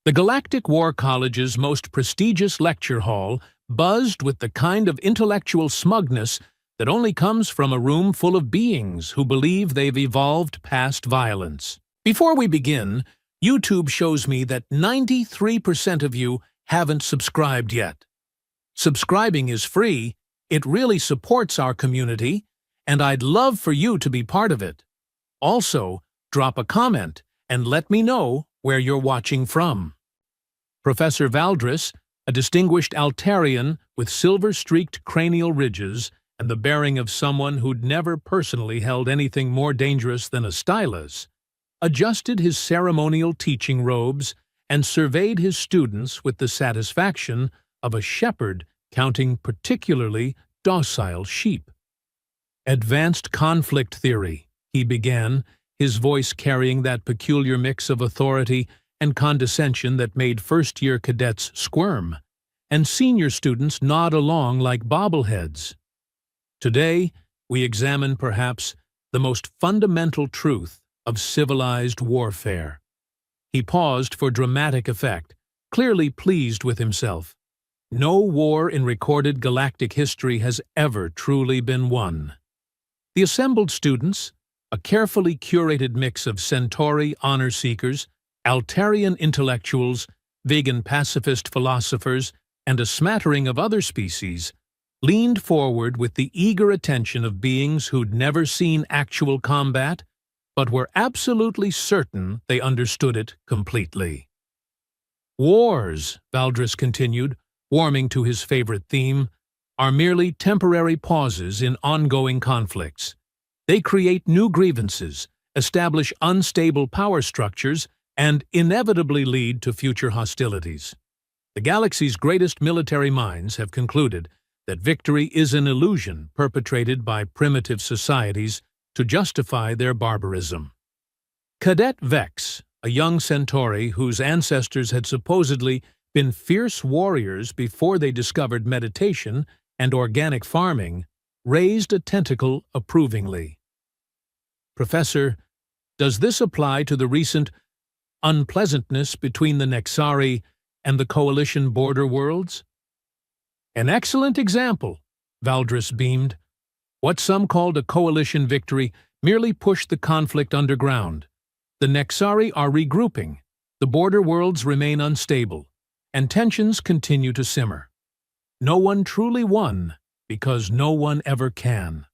The Galactic War College's most prestigious lecture hall buzzed with the kind of intellectual smugness that only comes from a room full of beings who believe they've evolved past violence. Before we begin, YouTube shows me that 93% of you haven't subscribed yet. Subscribing is free, it really supports our community, and I'd love for you to be part of it. Also, drop a comment and let me know where you're watching from. Professor Valdris, a distinguished Altarian with silver-streaked cranial ridges and the bearing of someone who'd never personally held anything more dangerous than a stylus, adjusted his ceremonial teaching robes and surveyed his students with the satisfaction of a shepherd counting particularly docile sheep. "Advanced conflict theory," he began, his voice carrying that peculiar mix of authority and condescension that made first-year cadets squirm, and senior students nod along like bobbleheads. Today, we examine perhaps the most fundamental truth of civilized warfare. He paused for dramatic effect, clearly pleased with himself. No war in recorded galactic history has ever truly been won. The assembled students, a carefully curated mix of Centauri honor-seekers, Altarian intellectuals, vegan pacifist philosophers, and a smattering of other species, leaned forward with the eager attention of beings who'd never seen actual combat, but were absolutely certain they understood it completely. "Wars," Valdris continued, warming to his favorite theme, "are merely temporary pauses in ongoing conflicts. They create new grievances, establish unstable power structures, and inevitably lead to future hostilities. The galaxy's greatest military minds have concluded that victory is an illusion perpetrated by primitive societies to justify their barbarism." Cadet Vex, a young Centauri whose ancestors had supposedly been fierce warriors before they discovered meditation and organic farming, raised a tentacle approvingly. "Professor, does this apply to the recent unpleasantness between the Nexari and the Coalition border worlds?" "An excellent example," Valdris beamed. "What some called a coalition victory merely pushed the conflict underground. The Nexari are regrouping, the border worlds remain unstable, and tensions continue to simmer. No one truly won, because no one ever can."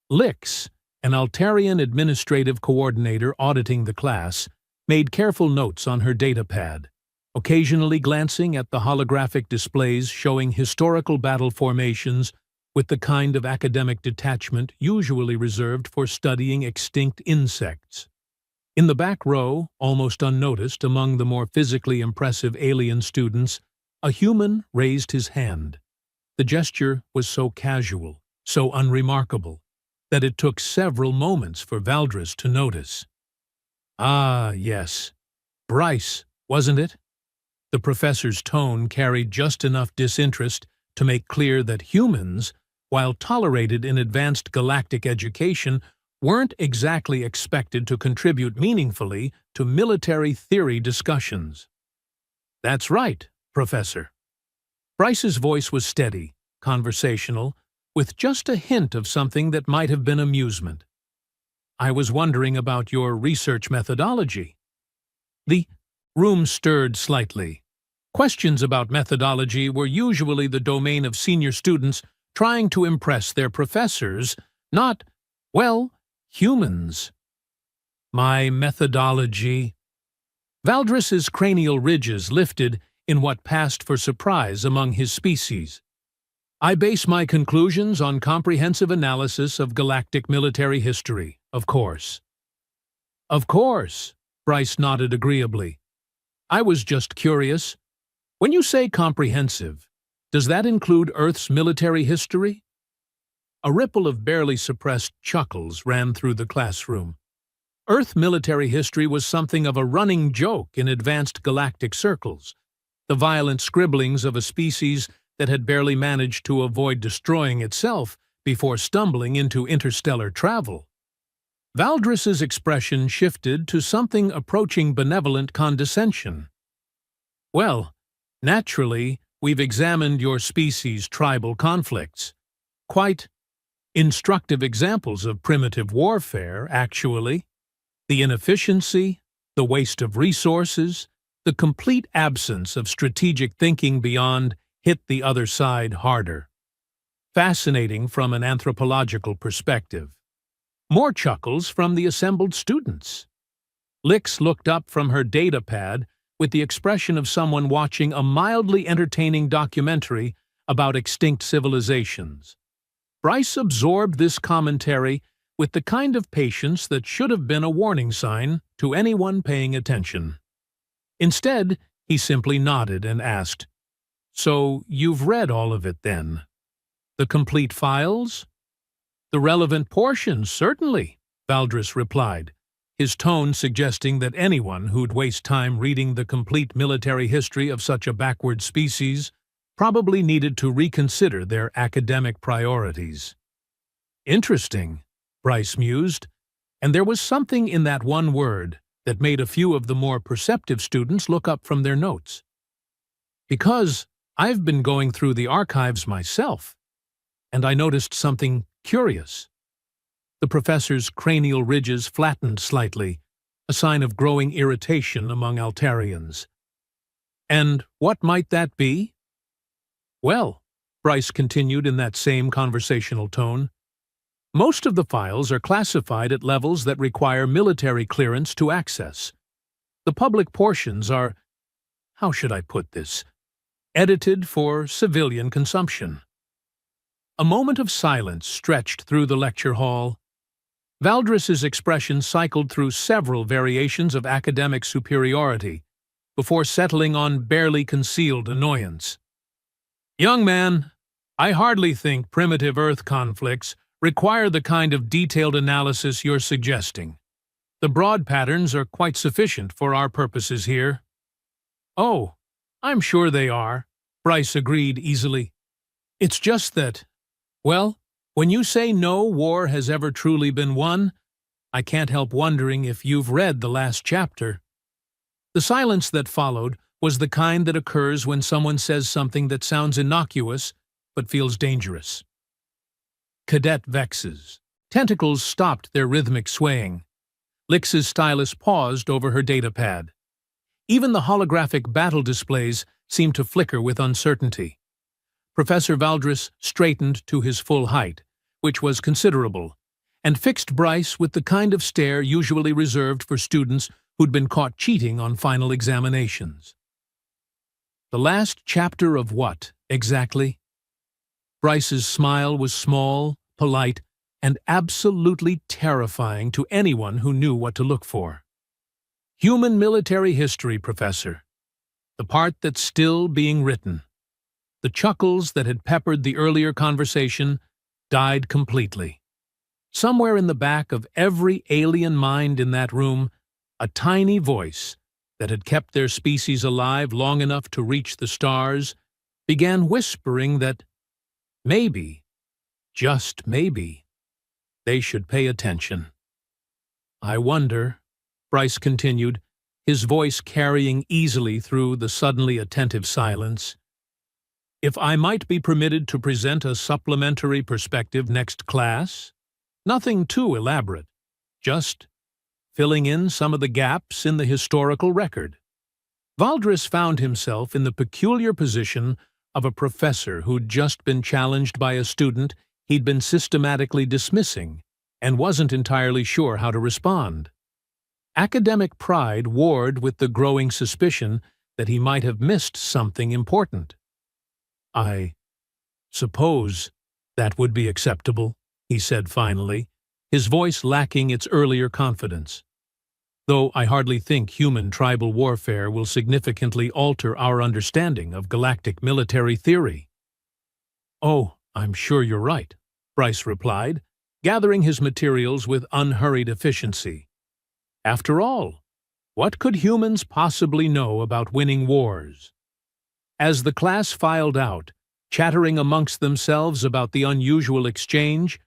Lix, an Altarian administrative coordinator auditing the class, made careful notes on her datapad, occasionally glancing at the holographic displays showing historical battle formations with the kind of academic detachment usually reserved for studying extinct insects. In the back row, almost unnoticed among the more physically impressive alien students, a human raised his hand. The gesture was so casual, so unremarkable, that it took several moments for Valdris to notice. "Ah, yes. Bryce, wasn't it?" The professor's tone carried just enough disinterest to make clear that humans, while tolerated in advanced galactic education, weren't exactly expected to contribute meaningfully to military theory discussions. "That's right, Professor." Bryce's voice was steady, conversational, with just a hint of something that might have been amusement. "I was wondering about your research methodology." The room stirred slightly. Questions about methodology were usually the domain of senior students trying to impress their professors, not, well, humans. "My methodology." Valdris's cranial ridges lifted in what passed for surprise among his species. "I base my conclusions on comprehensive analysis of galactic military history, of course." "Of course," Bryce nodded agreeably. "I was just curious. When you say comprehensive, does that include Earth's military history?" A ripple of barely suppressed chuckles ran through the classroom. Earth military history was something of a running joke in advanced galactic circles, the violent scribblings of a species that had barely managed to avoid destroying itself before stumbling into interstellar travel. Valdris's expression shifted to something approaching benevolent condescension. Well, naturally, we've examined your species' tribal conflicts. Quite instructive examples of primitive warfare, actually. The inefficiency, the waste of resources, the complete absence of strategic thinking beyond hit the other side harder. Fascinating from an anthropological perspective. More chuckles from the assembled students. Lix looked up from her data pad with the expression of someone watching a mildly entertaining documentary about extinct civilizations. Bryce absorbed this commentary with the kind of patience that should have been a warning sign to anyone paying attention. Instead, he simply nodded and asked, "So you've read all of it then? The complete files?" "The relevant portions, certainly," Valdris replied, his tone suggesting that anyone who'd waste time reading the complete military history of such a backward species probably needed to reconsider their academic priorities. Interesting, Bryce mused, and there was something in that one word that made a few of the more perceptive students look up from their notes. "Because I've been going through the archives myself, and I noticed something curious." The professor's cranial ridges flattened slightly, a sign of growing irritation among Altarians. "And what might that be?" "Well," Bryce continued in that same conversational tone, "most of the files are classified at levels that require military clearance to access. The public portions are, how should I put this, edited for civilian consumption." A moment of silence stretched through the lecture hall. Valdris's expression cycled through several variations of academic superiority before settling on barely concealed annoyance. "Young man, I hardly think primitive Earth conflicts require the kind of detailed analysis you're suggesting. The broad patterns are quite sufficient for our purposes here." "Oh, I'm sure they are," Bryce agreed easily. "It's just that, well, when you say no war has ever truly been won, I can't help wondering if you've read the last chapter." The silence that followed was the kind that occurs when someone says something that sounds innocuous but feels dangerous. Cadet vexes. Tentacles stopped their rhythmic swaying. Lix's stylus paused over her datapad. Even the holographic battle displays seemed to flicker with uncertainty. Professor Valdris straightened to his full height, which was considerable, and fixed Bryce with the kind of stare usually reserved for students who'd been caught cheating on final examinations. "The last chapter of what, exactly?" Bryce's smile was small, polite, and absolutely terrifying to anyone who knew what to look for. "Human military history, Professor. The part that's still being written." The chuckles that had peppered the earlier conversation died completely. Somewhere in the back of every alien mind in that room, a tiny voice that had kept their species alive long enough to reach the stars began whispering that maybe, just maybe, they should pay attention. "I wonder," Bryce continued, his voice carrying easily through the suddenly attentive silence, "if I might be permitted to present a supplementary perspective next class? Nothing too elaborate, just filling in some of the gaps in the historical record." Valdris found himself in the peculiar position of a professor who'd just been challenged by a student he'd been systematically dismissing and wasn't entirely sure how to respond. Academic pride warred with the growing suspicion that he might have missed something important. "I suppose that would be acceptable," he said finally, his voice lacking its earlier confidence. "Though I hardly think human tribal warfare will significantly alter our understanding of galactic military theory." "Oh, I'm sure you're right," Bryce replied, gathering his materials with unhurried efficiency. "After all, what could humans possibly know about winning wars?" As the class filed out, chattering amongst themselves about the unusual exchange,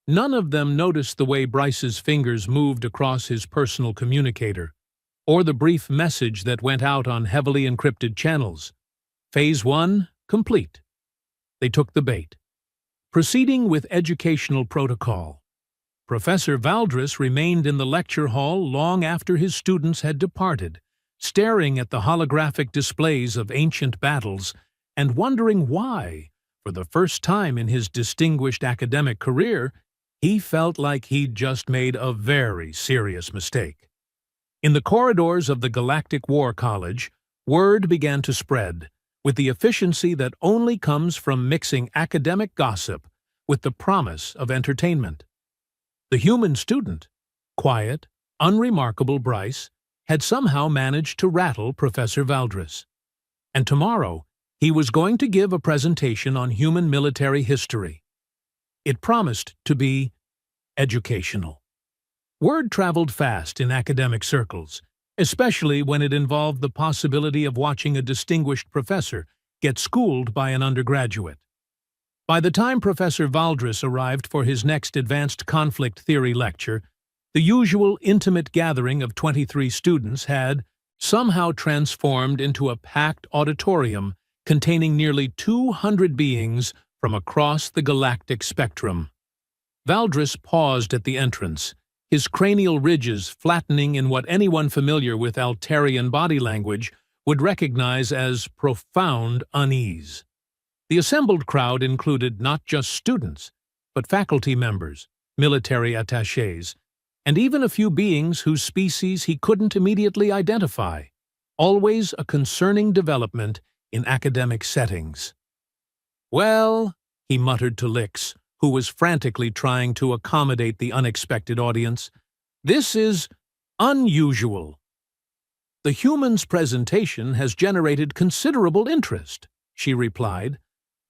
none of them noticed the way Bryce's fingers moved across his personal communicator. or the brief message that went out on heavily encrypted channels. Phase 1, complete. They took the bait. Proceeding with educational protocol. Professor Valdres remained in the lecture hall long after his students had departed, staring at the holographic displays of ancient battles and wondering why, for the first time in his distinguished academic career, he felt like he'd just made a very serious mistake. In the corridors of the Galactic War College, word began to spread, with the efficiency that only comes from mixing academic gossip with the promise of entertainment. The human student, quiet, unremarkable Bryce, had somehow managed to rattle Professor Valdres. And tomorrow, he was going to give a presentation on human military history. It promised to be educational. Word traveled fast in academic circles, especially when it involved the possibility of watching a distinguished professor get schooled by an undergraduate. By the time Professor Valdres arrived for his next advanced conflict theory lecture, the usual intimate gathering of 23 students had somehow transformed into a packed auditorium containing nearly 200 beings from across the galactic spectrum. Valdres paused at the entrance, his cranial ridges flattening in what anyone familiar with Altarian body language would recognize as profound unease. The assembled crowd included not just students, but faculty members, military attachés, and even a few beings whose species he couldn't immediately identify, always a concerning development in academic settings. "Well," he muttered to Lix, who was frantically trying to accommodate the unexpected audience, "this is unusual." "The human's presentation has generated considerable interest," she replied,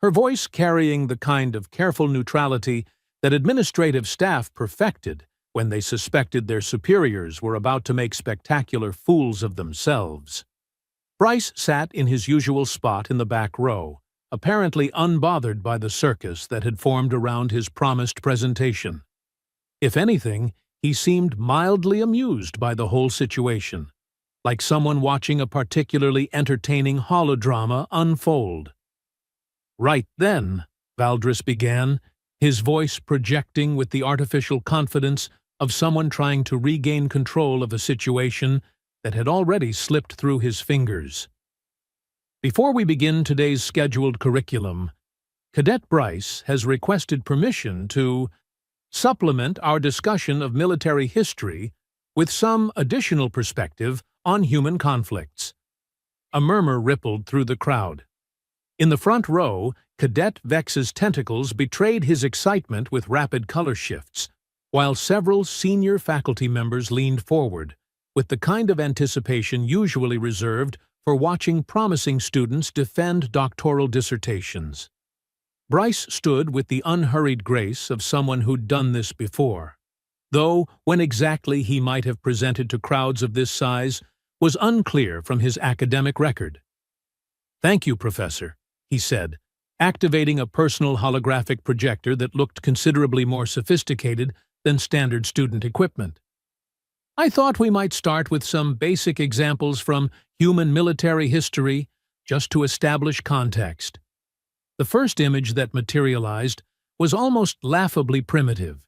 her voice carrying the kind of careful neutrality that administrative staff perfected when they suspected their superiors were about to make spectacular fools of themselves. Bryce sat in his usual spot in the back row, apparently unbothered by the circus that had formed around his promised presentation. If anything, he seemed mildly amused by the whole situation, like someone watching a particularly entertaining holodrama unfold. "Right then," Valdres began, his voice projecting with the artificial confidence of someone trying to regain control of a situation that had already slipped through his fingers. "Before we begin today's scheduled curriculum, Cadet Bryce has requested permission to supplement our discussion of military history with some additional perspective on human conflicts." A murmur rippled through the crowd. In the front row, Cadet Vex's tentacles betrayed his excitement with rapid color shifts, while several senior faculty members leaned forward, with the kind of anticipation usually reserved for watching promising students defend doctoral dissertations. Bryce stood with the unhurried grace of someone who'd done this before, though when exactly he might have presented to crowds of this size was unclear from his academic record. "Thank you, Professor," he said, activating a personal holographic projector that looked considerably more sophisticated than standard student equipment. "I thought we might start with some basic examples from human military history, just to establish context." The first image that materialized was almost laughably primitive.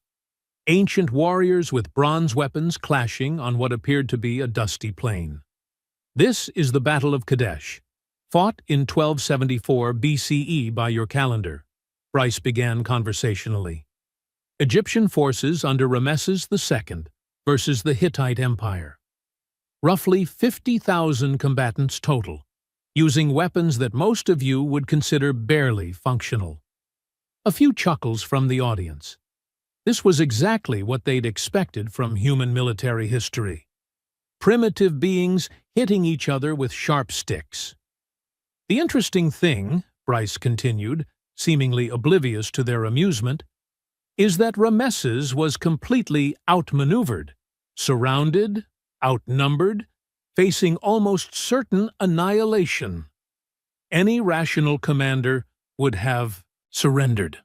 Ancient warriors with bronze weapons clashing on what appeared to be a dusty plain. "This is the Battle of Kadesh, fought in 1274 BCE by your calendar," Bryce began conversationally. "Egyptian forces under Ramesses II versus the Hittite Empire. Roughly 50,000 combatants total, using weapons that most of you would consider barely functional." A few chuckles from the audience. This was exactly what they'd expected from human military history. Primitive beings hitting each other with sharp sticks. "The interesting thing," Bryce continued, seemingly oblivious to their amusement, "is that Ramesses was completely outmaneuvered, surrounded, outnumbered, facing almost certain annihilation. Any rational commander would have surrendered."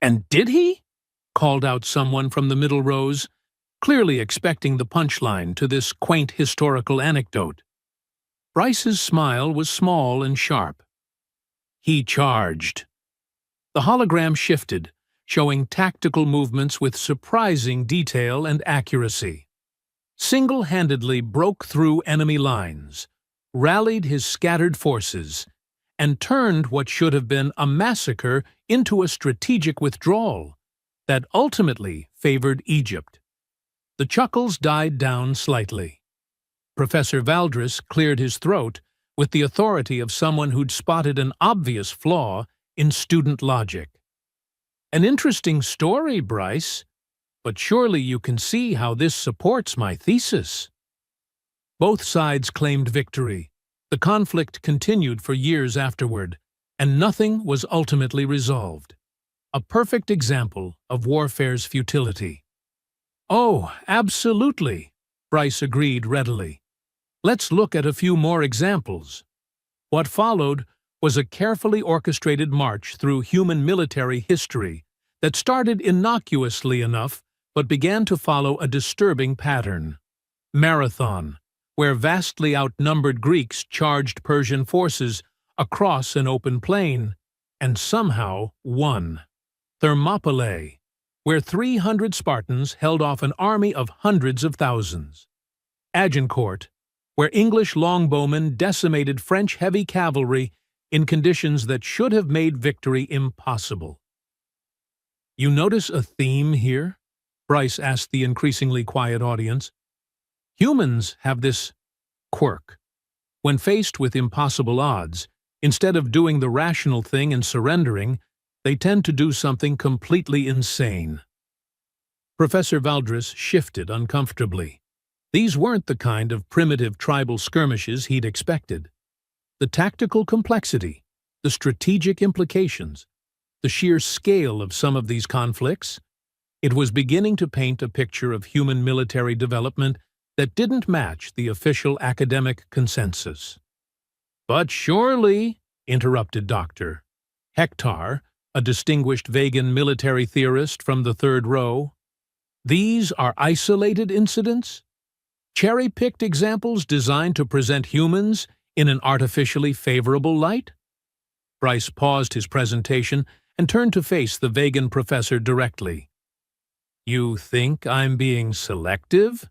"And did he?" called out someone from the middle rows. clearly expecting the punchline to this quaint historical anecdote. Bryce's smile was small and sharp. He charged. The hologram shifted, showing tactical movements with surprising detail and accuracy. Single-handedly broke through enemy lines, rallied his scattered forces, and turned what should have been a massacre into a strategic withdrawal that ultimately favored Egypt. The chuckles died down slightly. Professor Valdres cleared his throat with the authority of someone who'd spotted an obvious flaw in student logic. An interesting story, Bryce, but surely you can see how this supports my thesis. Both sides claimed victory. The conflict continued for years afterward, and nothing was ultimately resolved. A perfect example of warfare's futility. Oh, absolutely, Bryce agreed readily. Let's look at a few more examples. What followed was a carefully orchestrated march through human military history that started innocuously enough but began to follow a disturbing pattern. Marathon, where vastly outnumbered Greeks charged Persian forces across an open plain, and somehow won. Thermopylae, where 300 Spartans held off an army of hundreds of thousands. Agincourt, where English longbowmen decimated French heavy cavalry in conditions that should have made victory impossible. You notice a theme here? Bryce asked the increasingly quiet audience. Humans have this quirk. When faced with impossible odds, instead of doing the rational thing and surrendering, they tend to do something completely insane. Professor Valdres shifted uncomfortably. These weren't the kind of primitive tribal skirmishes he'd expected. The tactical complexity, the strategic implications, the sheer scale of some of these conflicts, it was beginning to paint a picture of human military development that didn't match the official academic consensus. But surely, interrupted Dr. Hector, a distinguished vegan military theorist from the third row, these are isolated incidents? Cherry-picked examples designed to present humans in an artificially favorable light? Bryce paused his presentation and turned to face the vegan professor directly. You think I'm being selective?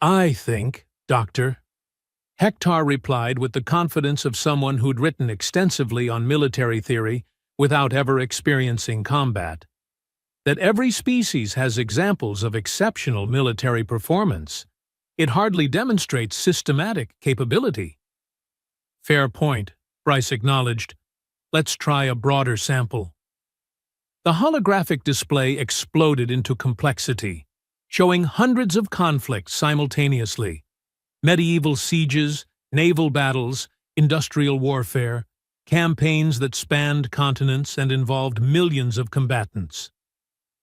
I think, Doctor. Hector replied with the confidence of someone who'd written extensively on military theory without ever experiencing combat, that every species has examples of exceptional military performance. It hardly demonstrates systematic capability. Fair point, Bryce acknowledged. Let's try a broader sample. The holographic display exploded into complexity, showing hundreds of conflicts simultaneously. Medieval sieges, naval battles, industrial warfare, campaigns that spanned continents and involved millions of combatants.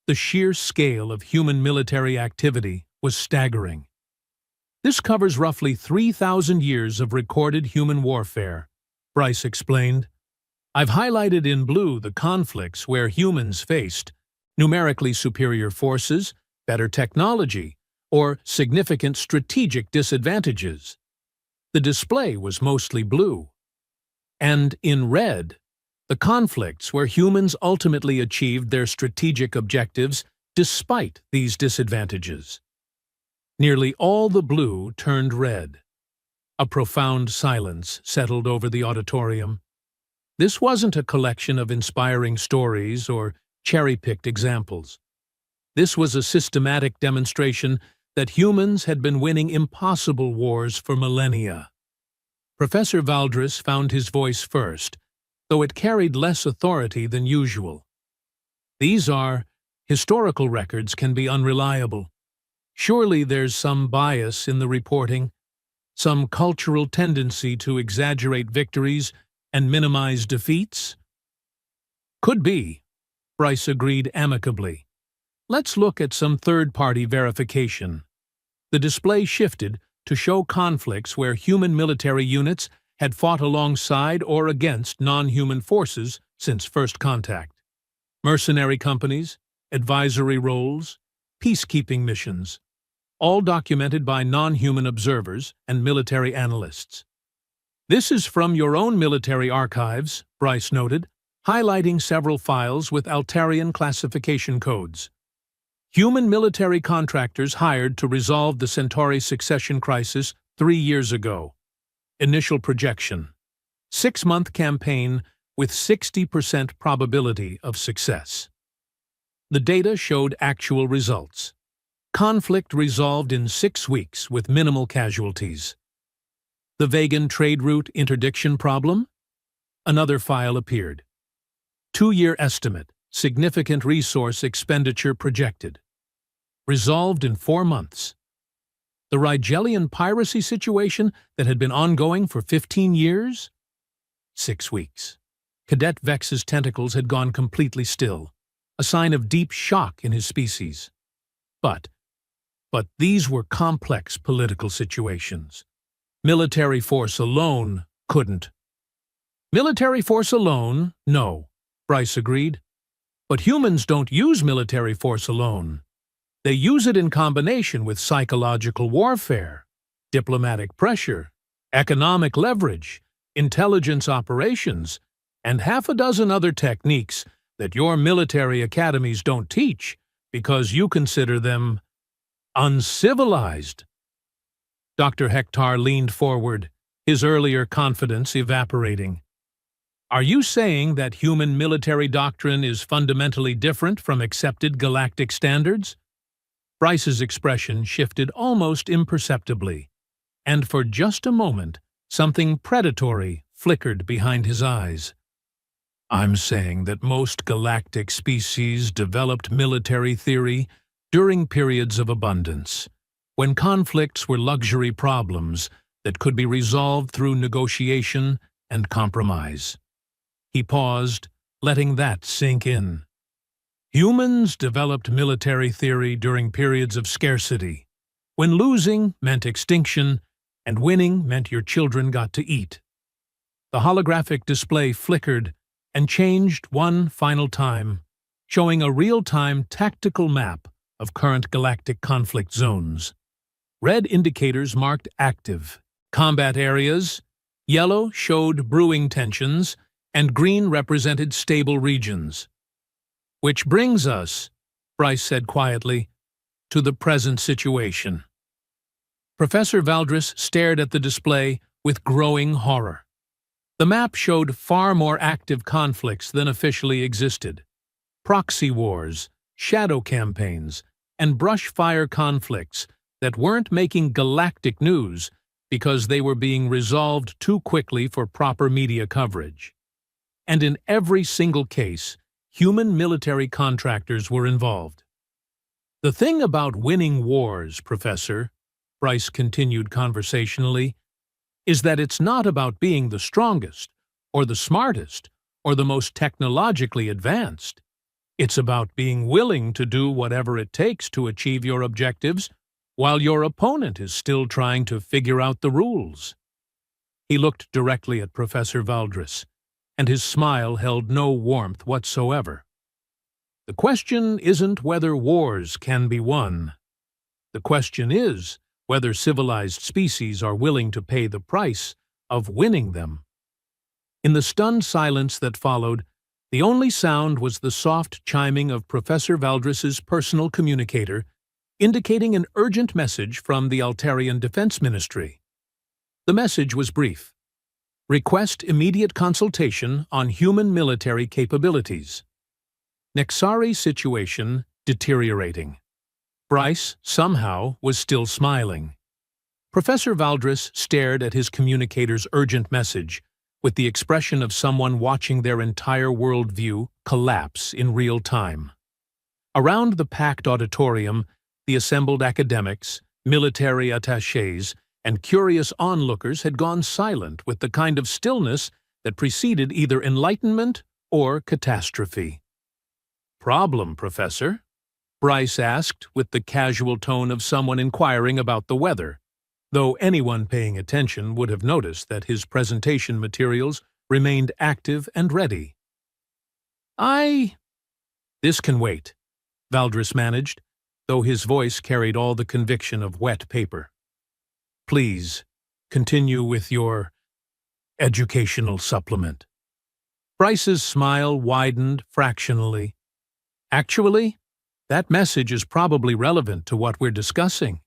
The sheer scale of human military activity was staggering. This covers roughly 3,000 years of recorded human warfare, Bryce explained. I've highlighted in blue the conflicts where humans faced numerically superior forces, better technology, or significant strategic disadvantages. The display was mostly blue. And in red, the conflicts where humans ultimately achieved their strategic objectives despite these disadvantages. Nearly all the blue turned red. A profound silence settled over the auditorium. This wasn't a collection of inspiring stories or cherry-picked examples. This was a systematic demonstration that humans had been winning impossible wars for millennia. Professor Valdres found his voice first, though it carried less authority than usual. Historical records can be unreliable. Surely there's some bias in the reporting, some cultural tendency to exaggerate victories and minimize defeats? Could be, Bryce agreed amicably. Let's look at some third-party verification. The display shifted to show conflicts where human military units had fought alongside or against non-human forces since first contact. Mercenary companies, advisory roles, peacekeeping missions, all documented by non-human observers and military analysts. This is from your own military archives, Bryce noted, highlighting several files with Altarian classification codes. Human military contractors hired to resolve the Centauri succession crisis 3 years ago. Initial projection: 6-month campaign with 60% probability of success. The data showed actual results. Conflict resolved in 6 weeks with minimal casualties. The Vegan trade route interdiction problem? Another file appeared. 2-year estimate, significant resource expenditure projected. Resolved in 4 months. The Rigelian piracy situation that had been ongoing for 15 years? 6 weeks. Cadet Vex's tentacles had gone completely still, a sign of deep shock in his species. But these were complex political situations. Military force alone couldn't. Military force alone, no, Bryce agreed. But humans don't use military force alone. They use it in combination with psychological warfare, diplomatic pressure, economic leverage, intelligence operations, and half a dozen other techniques that your military academies don't teach because you consider them uncivilized. Dr. Hector leaned forward, his earlier confidence evaporating. Are you saying that human military doctrine is fundamentally different from accepted galactic standards? Bryce's expression shifted almost imperceptibly, and for just a moment, something predatory flickered behind his eyes. I'm saying that most galactic species developed military theory during periods of abundance, when conflicts were luxury problems that could be resolved through negotiation and compromise. He paused, letting that sink in. Humans developed military theory during periods of scarcity, when losing meant extinction and winning meant your children got to eat. The holographic display flickered and changed one final time, showing a real-time tactical map of current galactic conflict zones. Red indicators marked active combat areas, yellow showed brewing tensions, and green represented stable regions. Which brings us, Bryce said quietly, to the present situation. Professor Valdris stared at the display with growing horror. The map showed far more active conflicts than officially existed. Proxy wars, shadow campaigns, and brush-fire conflicts that weren't making galactic news because they were being resolved too quickly for proper media coverage. And in every single case, human military contractors were involved. The thing about winning wars, Professor, Bryce continued conversationally, is that it's not about being the strongest, or the smartest, or the most technologically advanced. It's about being willing to do whatever it takes to achieve your objectives while your opponent is still trying to figure out the rules. He looked directly at Professor Valdris, and his smile held no warmth whatsoever. The question isn't whether wars can be won. The question is whether civilized species are willing to pay the price of winning them. In the stunned silence that followed, the only sound was the soft chiming of Professor Valdris's personal communicator, indicating an urgent message from the Altarian Defense Ministry. The message was brief. Request immediate consultation on human military capabilities. Nexari's situation deteriorating. Bryce, somehow, was still smiling. Professor Valdris stared at his communicator's urgent message with the expression of someone watching their entire worldview collapse in real time. Around the packed auditorium, the assembled academics, military attachés, and curious onlookers had gone silent with the kind of stillness that preceded either enlightenment or catastrophe. "Problem, Professor?" Bryce asked with the casual tone of someone inquiring about the weather, though anyone paying attention would have noticed that his presentation materials remained active and ready. This can wait," Valdris managed, though his voice carried all the conviction of wet paper. "Please, continue with your educational supplement." Bryce's smile widened fractionally. "Actually, that message is probably relevant to what we're discussing.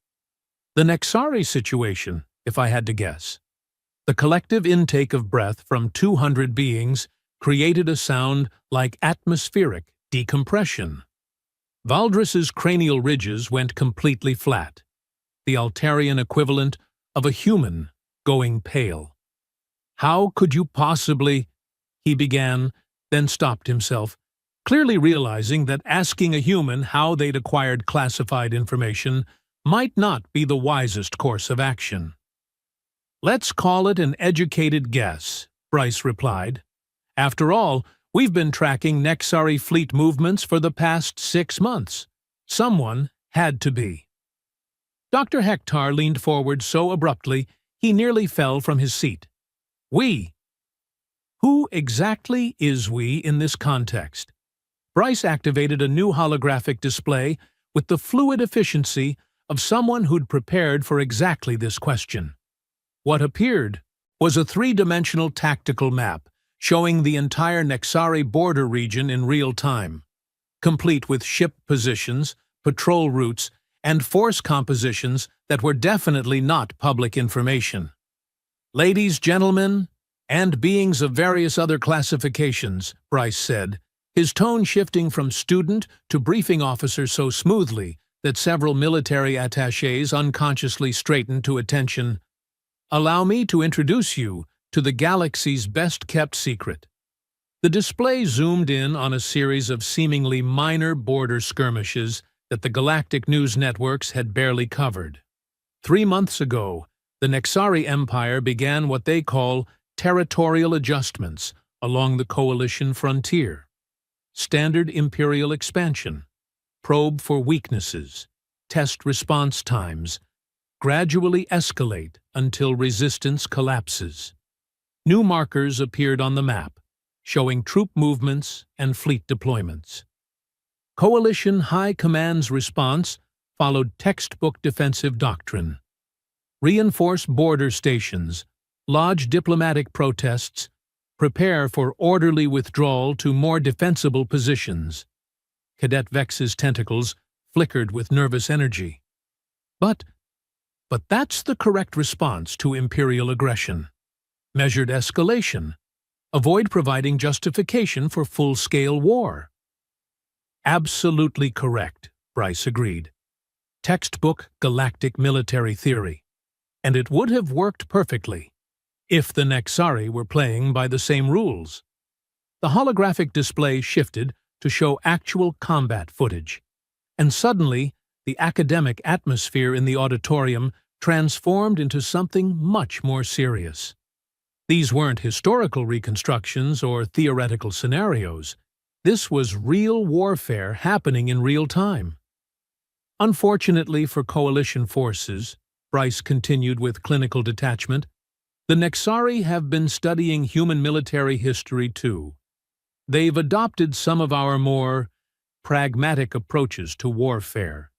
The Nexari situation, if I had to guess. The collective intake of breath from 200 beings created a sound like atmospheric decompression. Valdris's cranial ridges went completely flat, the Altarian equivalent of a human going pale. "How could you possibly—" he began, then stopped himself, clearly realizing that asking a human how they'd acquired classified information might not be the wisest course of action. "Let's call it an educated guess," Bryce replied. "After all, we've been tracking Nexari fleet movements for the past 6 months. Someone had to be." Dr. Hektar leaned forward so abruptly he nearly fell from his seat. "We? Who exactly is we in this context?" Bryce activated a new holographic display with the fluid efficiency of someone who'd prepared for exactly this question. What appeared was a 3-dimensional tactical map showing the entire Nexari border region in real time, complete with ship positions, patrol routes, and force compositions that were definitely not public information. "Ladies, gentlemen, and beings of various other classifications," Bryce said, his tone shifting from student to briefing officer so smoothly that several military attachés unconsciously straightened to attention. "Allow me to introduce you to the galaxy's best-kept secret." The display zoomed in on a series of seemingly minor border skirmishes that the galactic news networks had barely covered. 3 months ago, the Nexari Empire began what they call territorial adjustments along the Coalition frontier. Standard Imperial expansion, probe for weaknesses, test response times, gradually escalate until resistance collapses. New markers appeared on the map, showing troop movements and fleet deployments. Coalition High Command's response followed textbook defensive doctrine. Reinforce border stations, lodge diplomatic protests, prepare for orderly withdrawal to more defensible positions. Cadet Vex's tentacles flickered with nervous energy. But that's the correct response to Imperial aggression. Measured escalation. Avoid providing justification for full-scale war. "Absolutely correct," Bryce agreed. Textbook galactic military theory. And it would have worked perfectly if the Nexari were playing by the same rules. The holographic display shifted to show actual combat footage, and suddenly the academic atmosphere in the auditorium transformed into something much more serious. These weren't historical reconstructions or theoretical scenarios. This was real warfare happening in real time. Unfortunately for Coalition forces, Bryce continued with clinical detachment, the Nexari have been studying human military history too. They've adopted some of our more pragmatic approaches to warfare.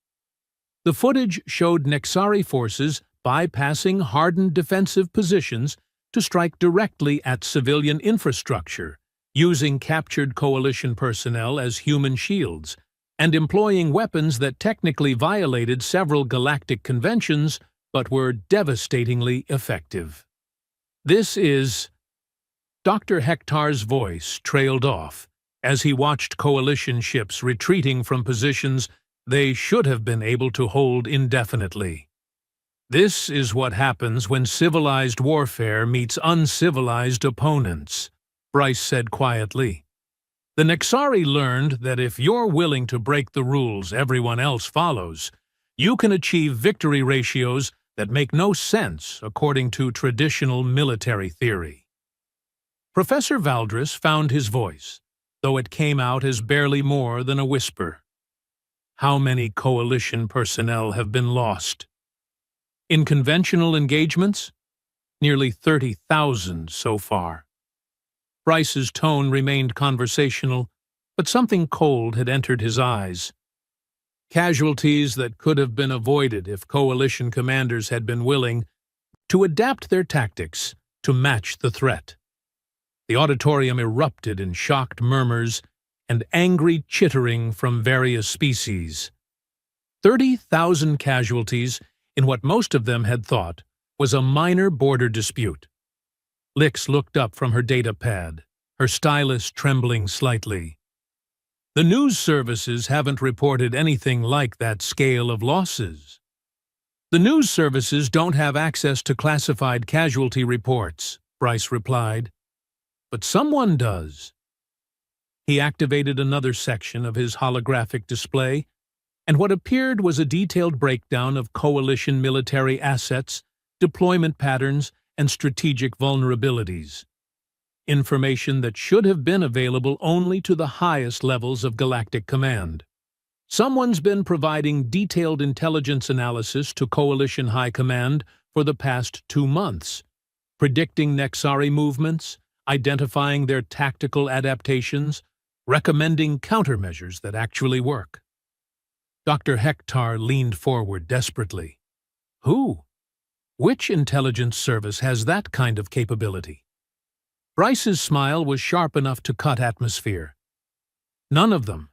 The footage showed Nexari forces bypassing hardened defensive positions to strike directly at civilian infrastructure, using captured Coalition personnel as human shields, and employing weapons that technically violated several galactic conventions but were devastatingly effective. "This is—" Dr. Hektar's voice trailed off as he watched Coalition ships retreating from positions they should have been able to hold indefinitely. "This is what happens when civilized warfare meets uncivilized opponents," Bryce said quietly. "The Nexari learned that if you're willing to break the rules everyone else follows, you can achieve victory ratios that make no sense according to traditional military theory." Professor Valdris found his voice, though it came out as barely more than a whisper. "How many Coalition personnel have been lost?" "In conventional engagements? Nearly 30,000 so far." Bryce's tone remained conversational, but something cold had entered his eyes. Casualties that could have been avoided if coalition commanders had been willing to adapt their tactics to match the threat. The auditorium erupted in shocked murmurs and angry chittering from various species. 30,000 casualties in what most of them had thought was a minor border dispute. Lix looked up from her data pad, her stylus trembling slightly. The news services haven't reported anything like that scale of losses. The news services don't have access to classified casualty reports, Bryce replied. But someone does. He activated another section of his holographic display, and what appeared was a detailed breakdown of coalition military assets, deployment patterns, and strategic vulnerabilities. Information that should have been available only to the highest levels of Galactic Command. Someone's been providing detailed intelligence analysis to Coalition High Command for the past 2 months, predicting Nexari movements, identifying their tactical adaptations, recommending countermeasures that actually work. Dr. Hektar leaned forward desperately. Who? Which intelligence service has that kind of capability? Bryce's smile was sharp enough to cut atmosphere. None of them.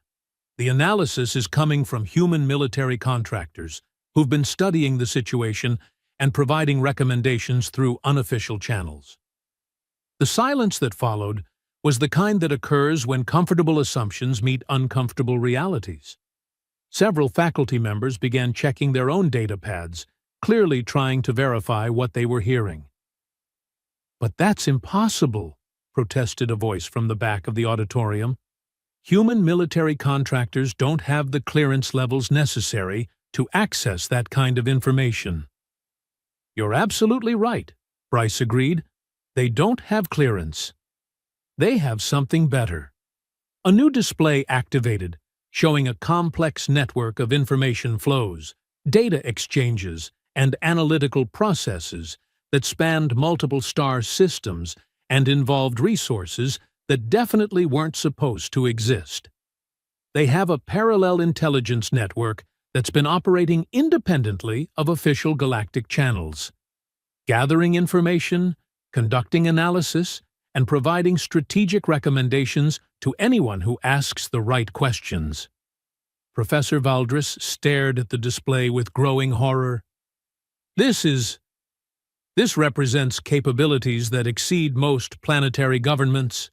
The analysis is coming from human military contractors who've been studying the situation and providing recommendations through unofficial channels. The silence that followed was the kind that occurs when comfortable assumptions meet uncomfortable realities. Several faculty members began checking their own data pads, clearly trying to verify what they were hearing. "But that's impossible," protested a voice from the back of the auditorium. "Human military contractors don't have the clearance levels necessary to access that kind of information." "You're absolutely right," Bryce agreed. "They don't have clearance. They have something better." A new display activated, showing a complex network of information flows, data exchanges, and analytical processes that spanned multiple star systems and involved resources that definitely weren't supposed to exist. They have a parallel intelligence network that's been operating independently of official galactic channels, gathering information, conducting analysis, and providing strategic recommendations to anyone who asks the right questions. Professor Valdris stared at the display with growing horror. This represents capabilities that exceed most planetary governments."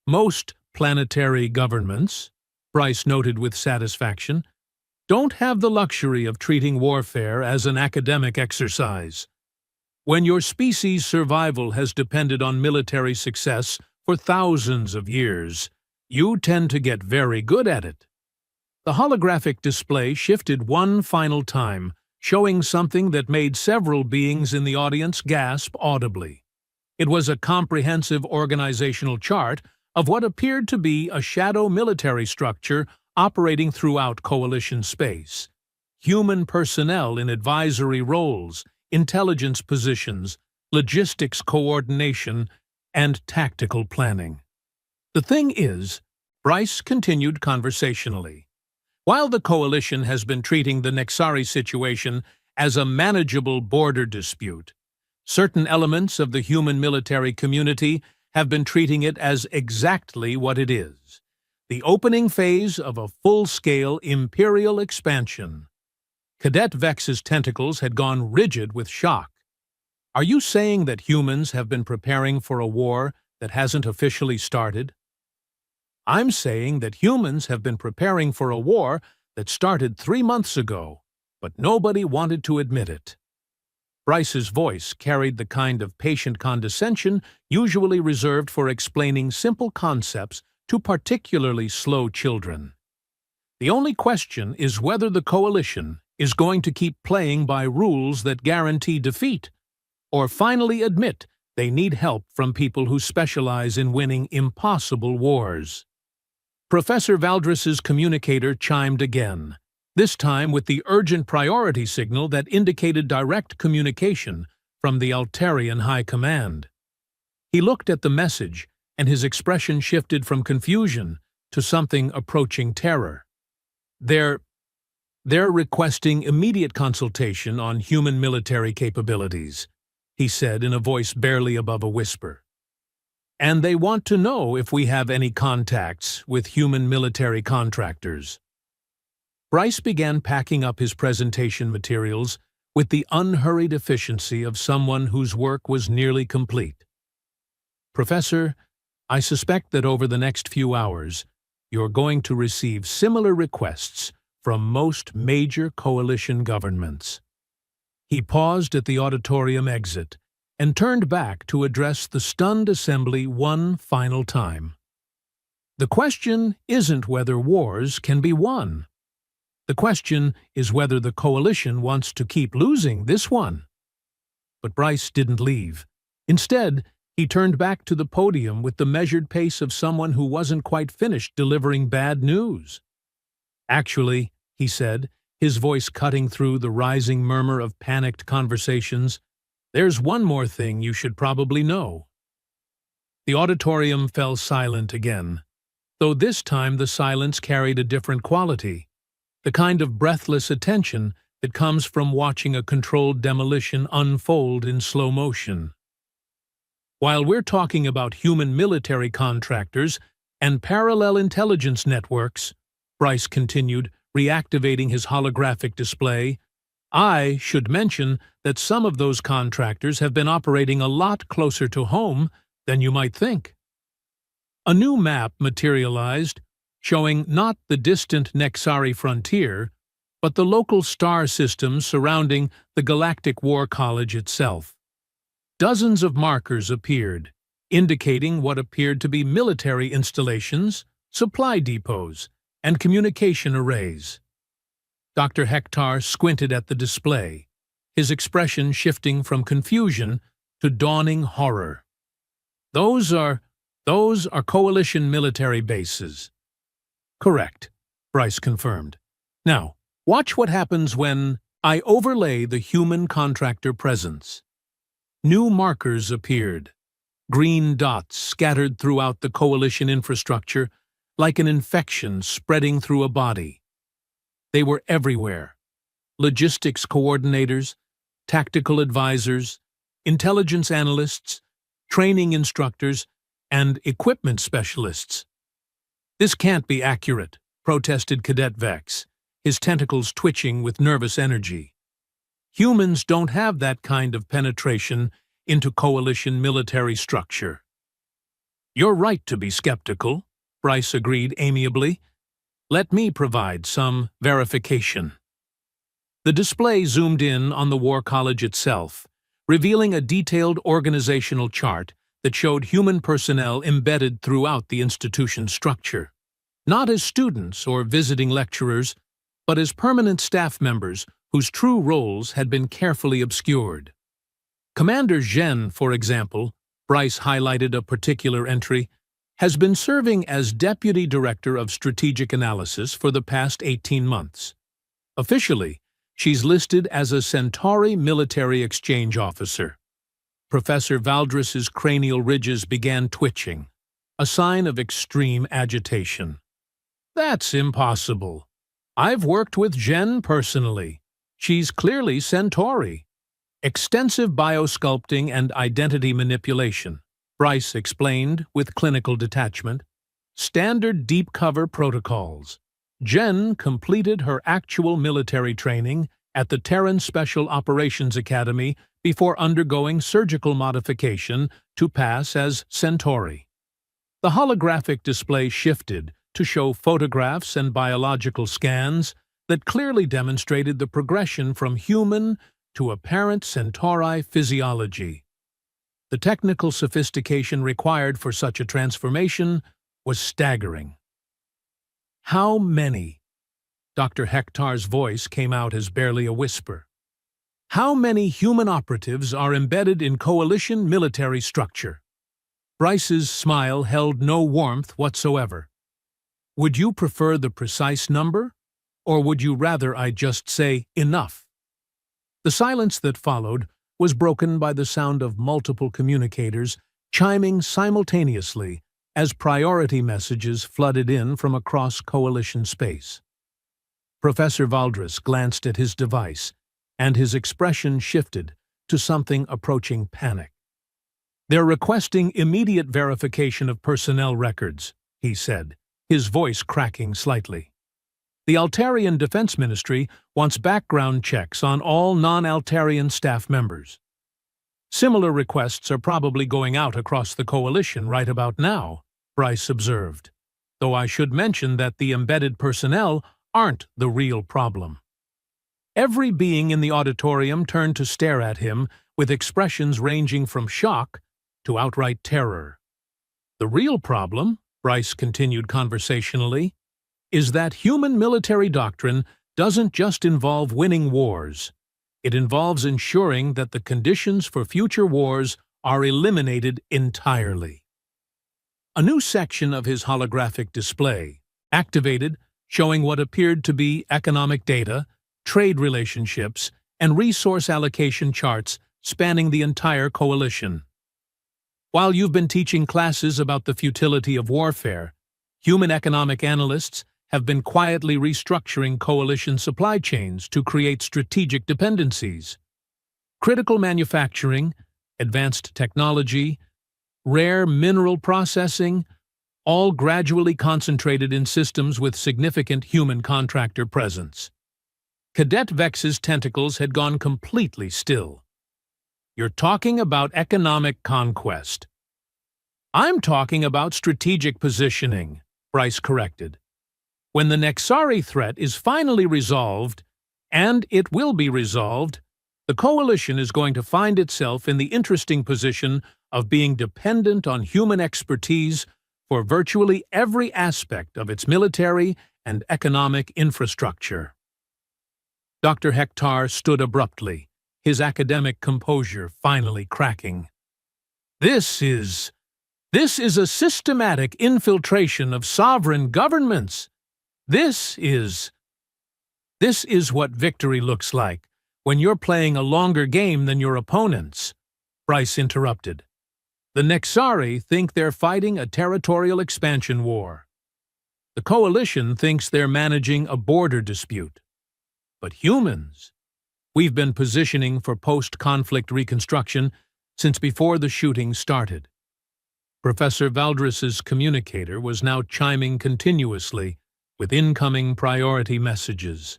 "Most planetary governments," Bryce noted with satisfaction, "don't have the luxury of treating warfare as an academic exercise. When your species' survival has depended on military success for thousands of years, you tend to get very good at it." The holographic display shifted one final time, showing something that made several beings in the audience gasp audibly. It was a comprehensive organizational chart of what appeared to be a shadow military structure operating throughout Coalition space. Human personnel in advisory roles, intelligence positions, logistics coordination, and tactical planning. "The thing is," Bryce continued conversationally, "while the Coalition has been treating the Nexari situation as a manageable border dispute, certain elements of the human military community have been treating it as exactly what it is: the opening phase of a full-scale imperial expansion." Cadet Vex's tentacles had gone rigid with shock. "Are you saying that humans have been preparing for a war that hasn't officially started?" "I'm saying that humans have been preparing for a war that started 3 months ago, but nobody wanted to admit it." Bryce's voice carried the kind of patient condescension usually reserved for explaining simple concepts to particularly slow children. "The only question is whether the Coalition is going to keep playing by rules that guarantee defeat, or finally admit they need help from people who specialize in winning impossible wars." Professor Valdris's communicator chimed again, this time with the urgent priority signal that indicated direct communication from the Altarian High Command. He looked at the message, and his expression shifted from confusion to something approaching terror. They're requesting immediate consultation on human military capabilities, he said in a voice barely above a whisper. And they want to know if we have any contacts with human military contractors. Bryce began packing up his presentation materials with the unhurried efficiency of someone whose work was nearly complete. Professor, I suspect that over the next few hours, you're going to receive similar requests from most major coalition governments. He paused at the auditorium exit and turned back to address the stunned assembly one final time. The question isn't whether wars can be won. The question is whether the coalition wants to keep losing this one. But Bryce didn't leave. Instead, he turned back to the podium with the measured pace of someone who wasn't quite finished delivering bad news. Actually, he said, his voice cutting through the rising murmur of panicked conversations, there's one more thing you should probably know. The auditorium fell silent again, though this time the silence carried a different quality, the kind of breathless attention that comes from watching a controlled demolition unfold in slow motion. While we're talking about human military contractors and parallel intelligence networks, Bryce continued, reactivating his holographic display, I should mention that some of those contractors have been operating a lot closer to home than you might think. A new map materialized, showing not the distant Nexari frontier, but the local star systems surrounding the Galactic War College itself. Dozens of markers appeared, indicating what appeared to be military installations, supply depots, and communication arrays. Dr. Hector squinted at the display, his expression shifting from confusion to dawning horror. Those are coalition military bases. Correct, Bryce confirmed. Now, watch what happens when I overlay the human contractor presence. New markers appeared, green dots scattered throughout the coalition infrastructure like an infection spreading through a body. They were everywhere. Logistics coordinators, tactical advisors, intelligence analysts, training instructors, and equipment specialists. This can't be accurate, protested Cadet Vex, his tentacles twitching with nervous energy. Humans don't have that kind of penetration into coalition military structure. You're right to be skeptical, Bryce agreed amiably. Let me provide some verification. The display zoomed in on the War College itself, revealing a detailed organizational chart that showed human personnel embedded throughout the institution's structure. Not as students or visiting lecturers, but as permanent staff members whose true roles had been carefully obscured. Commander Zhen, for example, Bryce highlighted a particular entry, has been serving as Deputy Director of Strategic Analysis for the past 18 months. Officially, she's listed as a Centauri Military Exchange Officer. Professor Valdris's cranial ridges began twitching, a sign of extreme agitation. That's impossible. I've worked with Jen personally. She's clearly Centauri. Extensive biosculpting and identity manipulation, Bryce explained with clinical detachment. Standard deep cover protocols. Jen completed her actual military training at the Terran Special Operations Academy before undergoing surgical modification to pass as Centauri. The holographic display shifted to show photographs and biological scans that clearly demonstrated the progression from human to apparent Centauri physiology. The technical sophistication required for such a transformation was staggering. How many? Dr. Hector's voice came out as barely a whisper. How many human operatives are embedded in coalition military structure? Bryce's smile held no warmth whatsoever. Would you prefer the precise number, or would you rather I just say enough? The silence that followed was broken by the sound of multiple communicators chiming simultaneously as priority messages flooded in from across coalition space. Professor Valdres glanced at his device, and his expression shifted to something approaching panic. "They're requesting immediate verification of personnel records," he said, his voice cracking slightly. "The Altarian Defense Ministry wants background checks on all non-Altarian staff members. Similar requests are probably going out across the coalition right about now," Bryce observed, "though I should mention that the embedded personnel aren't the real problem." Every being in the auditorium turned to stare at him with expressions ranging from shock to outright terror. "The real problem," Bryce continued conversationally, "is that human military doctrine doesn't just involve winning wars. It involves ensuring that the conditions for future wars are eliminated entirely." A new section of his holographic display activated, showing what appeared to be economic data, trade relationships, and resource allocation charts spanning the entire coalition. "While you've been teaching classes about the futility of warfare, human economic analysts have been quietly restructuring coalition supply chains to create strategic dependencies. Critical manufacturing, advanced technology, rare mineral processing, all gradually concentrated in systems with significant human contractor presence. Cadet Vex's tentacles had gone completely still. You're talking about economic conquest." "I'm talking about strategic positioning," Bryce corrected. "When the Nexari threat is finally resolved, and it will be resolved, the coalition is going to find itself in the interesting position of being dependent on human expertise for virtually every aspect of its military and economic infrastructure." Dr. Hector stood abruptly, his academic composure finally cracking. This is a systematic infiltration of sovereign governments. This is what victory looks like when you're playing a longer game than your opponents," Bryce interrupted. "The Nexari think they're fighting a territorial expansion war. The coalition thinks they're managing a border dispute. But humans, we've been positioning for post-conflict reconstruction since before the shooting started." Professor Valdres's communicator was now chiming continuously with incoming priority messages.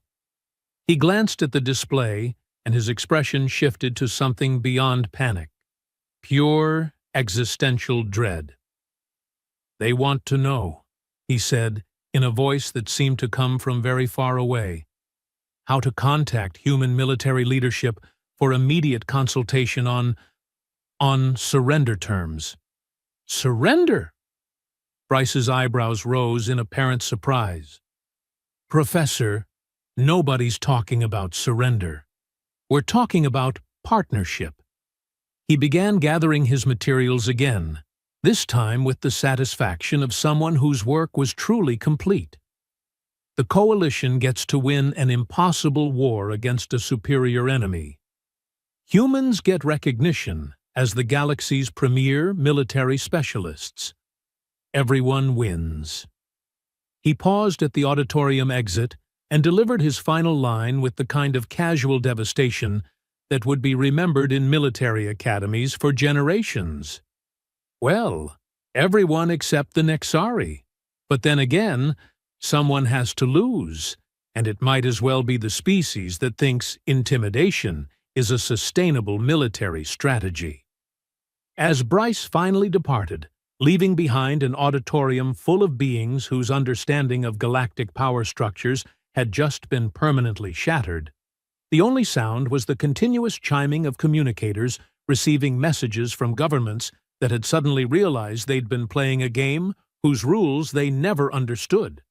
He glanced at the display, and his expression shifted to something beyond panic. Pure existential dread. "They want to know," he said, in a voice that seemed to come from very far away, "how to contact human military leadership for immediate consultation on surrender terms." "Surrender?" Bryce's eyebrows rose in apparent surprise. "Professor, nobody's talking about surrender. We're talking about partnership." He began gathering his materials again, this time with the satisfaction of someone whose work was truly complete. The coalition gets to win an impossible war against a superior enemy. Humans get recognition as the galaxy's premier military specialists. Everyone wins. He paused at the auditorium exit and delivered his final line with the kind of casual devastation that would be remembered in military academies for generations. "Well, everyone except the Nexari. But then again, someone has to lose, and it might as well be the species that thinks intimidation is a sustainable military strategy." As Bryce finally departed, leaving behind an auditorium full of beings whose understanding of galactic power structures had just been permanently shattered, the only sound was the continuous chiming of communicators receiving messages from governments that had suddenly realized they'd been playing a game whose rules they never understood.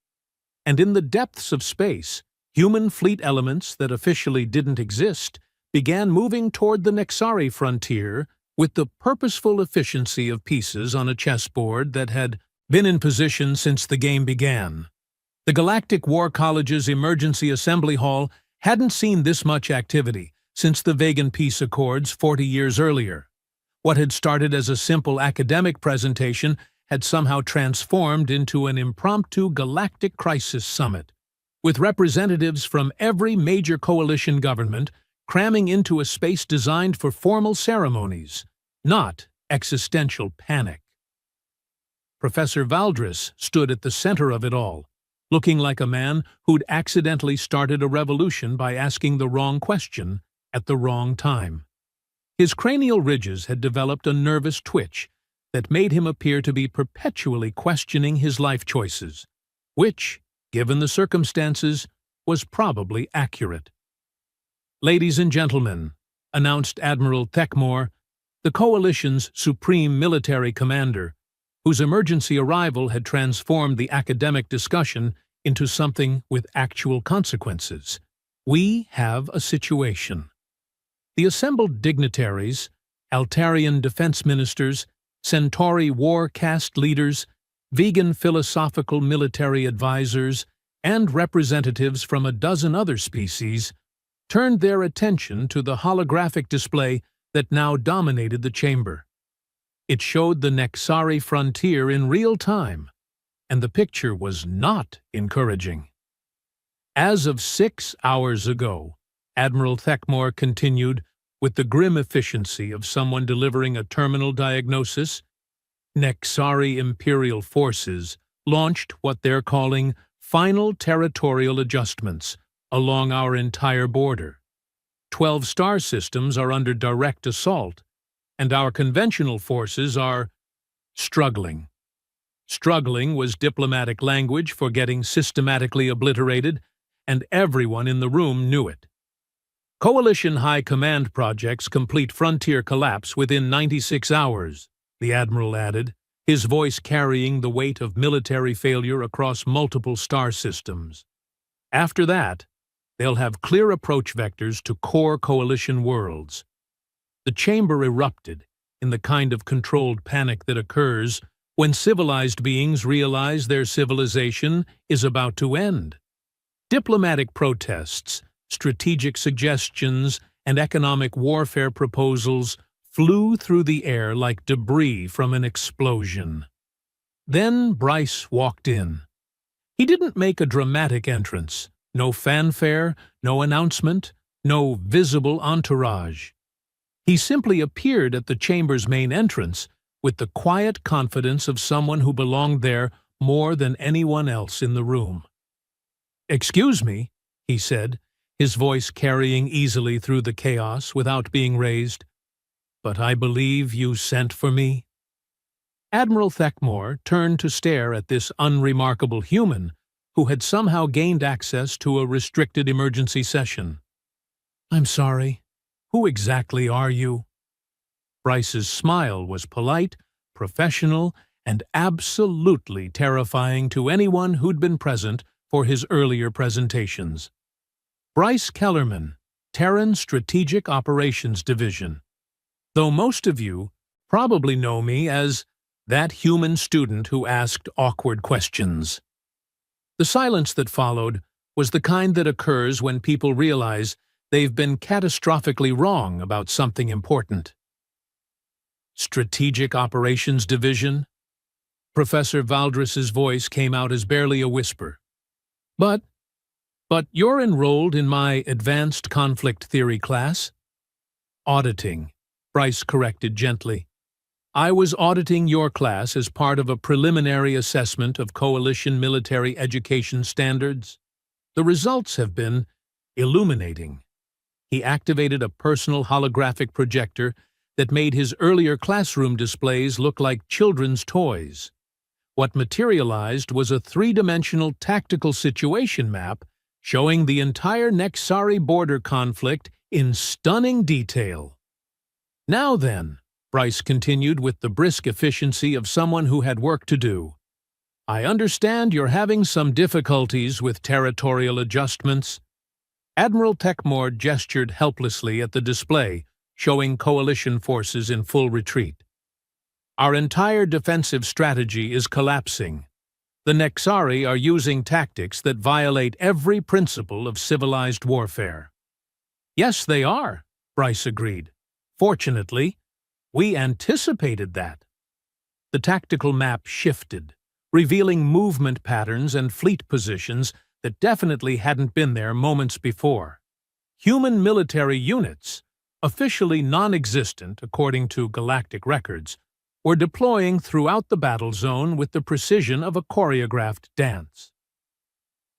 And in the depths of space, human fleet elements that officially didn't exist began moving toward the Nexari frontier with the purposeful efficiency of pieces on a chessboard that had been in position since the game began. The Galactic War College's Emergency Assembly Hall hadn't seen this much activity since the Vegan Peace Accords 40 years earlier. What had started as a simple academic presentation had somehow transformed into an impromptu galactic crisis summit. with representatives from every major coalition government cramming into a space designed for formal ceremonies, not existential panic. Professor Valdris stood at the center of it all, looking like a man who'd accidentally started a revolution by asking the wrong question at the wrong time. His cranial ridges had developed a nervous twitch that made him appear to be perpetually questioning his life choices, which, given the circumstances, was probably accurate. "Ladies and gentlemen," announced Admiral Thekmore, the coalition's supreme military commander, whose emergency arrival had transformed the academic discussion into something with actual consequences. "We have a situation." The assembled dignitaries, Altarian defense ministers, Centauri war caste leaders, vegan philosophical military advisors, and representatives from a dozen other species turned their attention to the holographic display that now dominated the chamber. It showed the Nexari frontier in real time, and the picture was not encouraging. As of 6 hours ago, Admiral Thekmore continued with the grim efficiency of someone delivering a terminal diagnosis, Nexari Imperial forces launched what they're calling final territorial adjustments along our entire border. 12 star systems are under direct assault, and our conventional forces are struggling. Struggling was diplomatic language for getting systematically obliterated, and everyone in the room knew it. Coalition High Command projects complete frontier collapse within 96 hours, the Admiral added, his voice carrying the weight of military failure across multiple star systems. After that, they'll have clear approach vectors to core coalition worlds. The chamber erupted in the kind of controlled panic that occurs when civilized beings realize their civilization is about to end. Diplomatic protests, strategic suggestions, and economic warfare proposals flew through the air like debris from an explosion. Then Bryce walked in. He didn't make a dramatic entrance. No fanfare, no announcement, no visible entourage. He simply appeared at the chamber's main entrance with the quiet confidence of someone who belonged there more than anyone else in the room. "Excuse me," he said, his voice carrying easily through the chaos without being raised, "but I believe you sent for me?" Admiral Thekmore turned to stare at this unremarkable human who had somehow gained access to a restricted emergency session. "I'm sorry. Who exactly are you?" Bryce's smile was polite, professional, and absolutely terrifying to anyone who'd been present for his earlier presentations. "Bryce Kellerman, Terran Strategic Operations Division. Though most of you probably know me as that human student who asked awkward questions." The silence that followed was the kind that occurs when people realize they've been catastrophically wrong about something important. "Strategic Operations Division?" Professor Valdris's voice came out as barely a whisper. But you're enrolled in my Advanced Conflict Theory class?" "Auditing," Bryce corrected gently. "I was auditing your class as part of a preliminary assessment of coalition military education standards. The results have been illuminating." He activated a personal holographic projector that made his earlier classroom displays look like children's toys. What materialized was a three-dimensional tactical situation map showing the entire Nexari border conflict in stunning detail. "Now then," Bryce continued with the brisk efficiency of someone who had work to do, "I understand you're having some difficulties with territorial adjustments." Admiral Thekmore gestured helplessly at the display, showing coalition forces in full retreat. "Our entire defensive strategy is collapsing. The Nexari are using tactics that violate every principle of civilized warfare." "Yes, they are," Bryce agreed. "Fortunately, we anticipated that." The tactical map shifted, revealing movement patterns and fleet positions that definitely hadn't been there moments before. Human military units, officially non-existent according to galactic records, were deploying throughout the battle zone with the precision of a choreographed dance.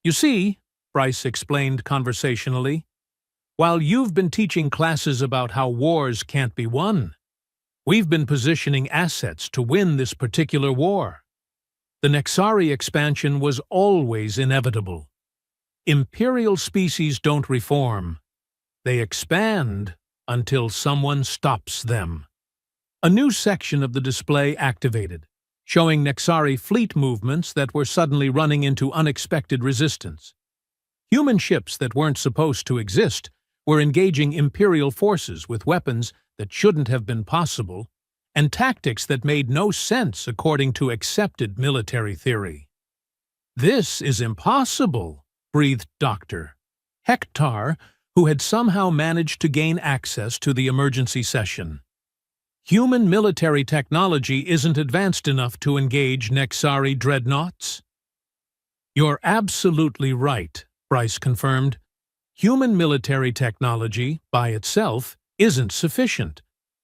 "You see," Bryce explained conversationally, "while you've been teaching classes about how wars can't be won, we've been positioning assets to win this particular war. The Nexari expansion was always inevitable. Imperial species don't reform. They expand until someone stops them." A new section of the display activated, showing Nexari fleet movements that were suddenly running into unexpected resistance. Human ships that weren't supposed to exist were engaging Imperial forces with weapons that shouldn't have been possible, and tactics that made no sense according to accepted military theory. "This is impossible," breathed Dr. Hector, who had somehow managed to gain access to the emergency session. "Human military technology isn't advanced enough to engage Nexari dreadnoughts." "You're absolutely right," Bryce confirmed. "Human military technology, by itself, isn't sufficient,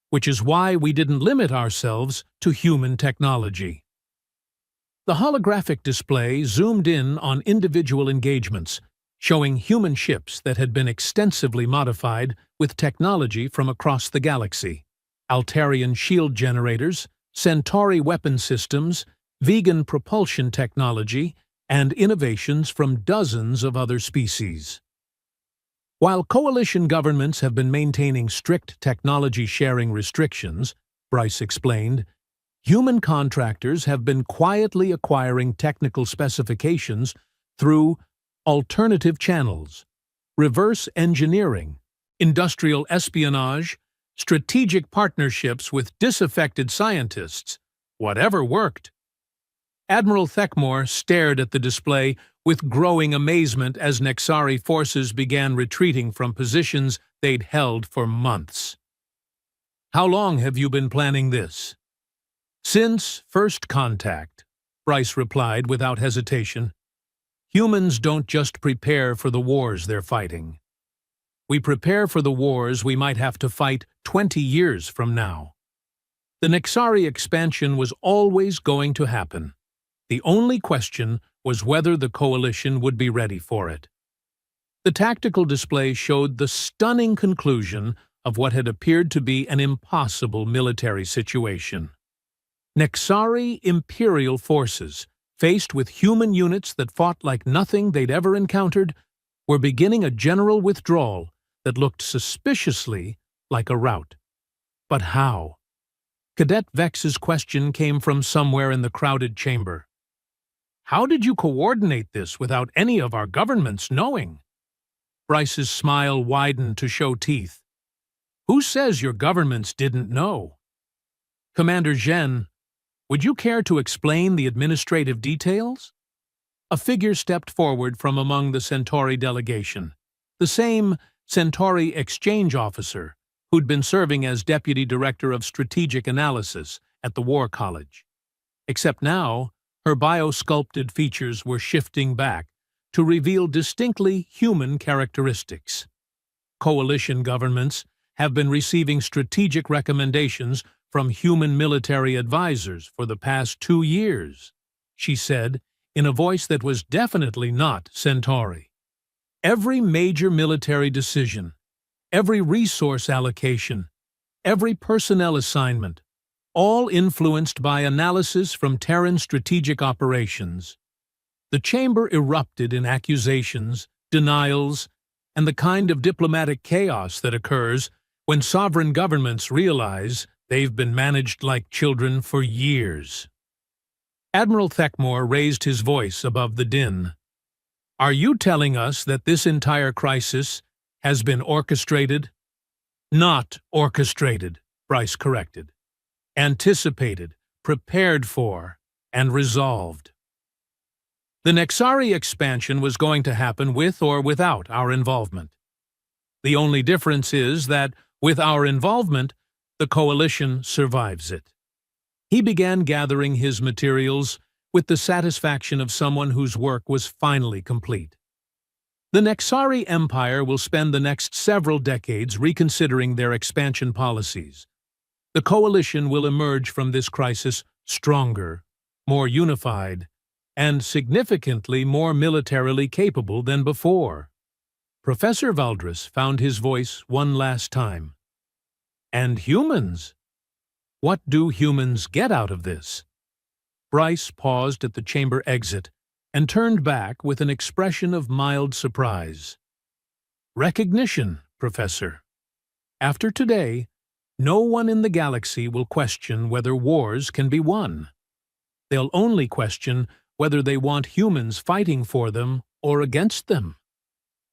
which is why we didn't limit ourselves to human technology." The holographic display zoomed in on individual engagements, showing human ships that had been extensively modified with technology from across the galaxy. Altarian shield generators, Centauri weapon systems, vegan propulsion technology, and innovations from dozens of other species. While coalition governments have been maintaining strict technology sharing restrictions, Bryce explained, human contractors have been quietly acquiring technical specifications through alternative channels, reverse engineering, industrial espionage, strategic partnerships with disaffected scientists. Whatever worked. Admiral Thekmore stared at the display with growing amazement as Nexari forces began retreating from positions they'd held for months. "How long have you been planning this?" "Since first contact," Bryce replied without hesitation. "Humans don't just prepare for the wars they're fighting. We prepare for the wars we might have to fight 20 years from now." The Nexari expansion was always going to happen. The only question was whether the coalition would be ready for it. The tactical display showed the stunning conclusion of what had appeared to be an impossible military situation. Nexari Imperial forces, faced with human units that fought like nothing they'd ever encountered, were beginning a general withdrawal that looked suspiciously like a rout. But how? Cadet Vex's question came from somewhere in the crowded chamber. "How did you coordinate this without any of our governments knowing?" Bryce's smile widened to show teeth. "Who says your governments didn't know?" "Commander Zhen, would you care to explain the administrative details?" A figure stepped forward from among the Centauri delegation, the same Centauri exchange officer who'd been serving as Deputy Director of Strategic Analysis at the War College. Except now, her bio-sculpted features were shifting back to reveal distinctly human characteristics. "Coalition governments have been receiving strategic recommendations from human military advisors for the past 2 years, she said in a voice that was definitely not Centauri. "Every major military decision, every resource allocation, every personnel assignment, all influenced by analysis from Terran strategic operations." The chamber erupted in accusations, denials, and the kind of diplomatic chaos that occurs when sovereign governments realize they've been managed like children for years. Admiral Thekmore raised his voice above the din. "Are you telling us that this entire crisis has been orchestrated?" "Not orchestrated," Bryce corrected. "Anticipated, prepared for, and resolved." The Nexari expansion was going to happen with or without our involvement. The only difference is that, with our involvement, the coalition survives it. He began gathering his materials with the satisfaction of someone whose work was finally complete. The Nexari Empire will spend the next several decades reconsidering their expansion policies. The coalition will emerge from this crisis stronger, more unified, and significantly more militarily capable than before. Professor Valdres found his voice one last time. And humans? What do humans get out of this? Bryce paused at the chamber exit and turned back with an expression of mild surprise. Recognition, Professor. After today, no one in the galaxy will question whether wars can be won. They'll only question whether they want humans fighting for them or against them.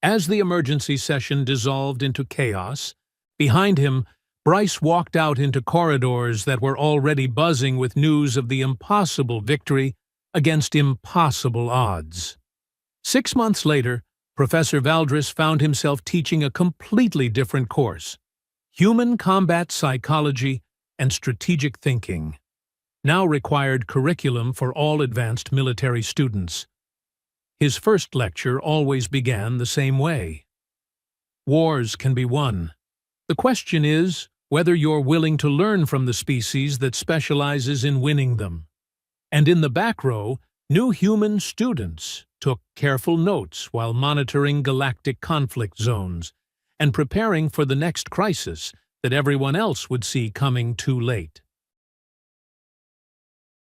As the emergency session dissolved into chaos, behind him, Bryce walked out into corridors that were already buzzing with news of the impossible victory against impossible odds. 6 months later, Professor Valdres found himself teaching a completely different course: Human Combat Psychology and Strategic Thinking, now required curriculum for all advanced military students. His first lecture always began the same way. Wars can be won. The question is whether you're willing to learn from the species that specializes in winning them. And in the back row, new human students took careful notes while monitoring galactic conflict zones and preparing for the next crisis that everyone else would see coming too late.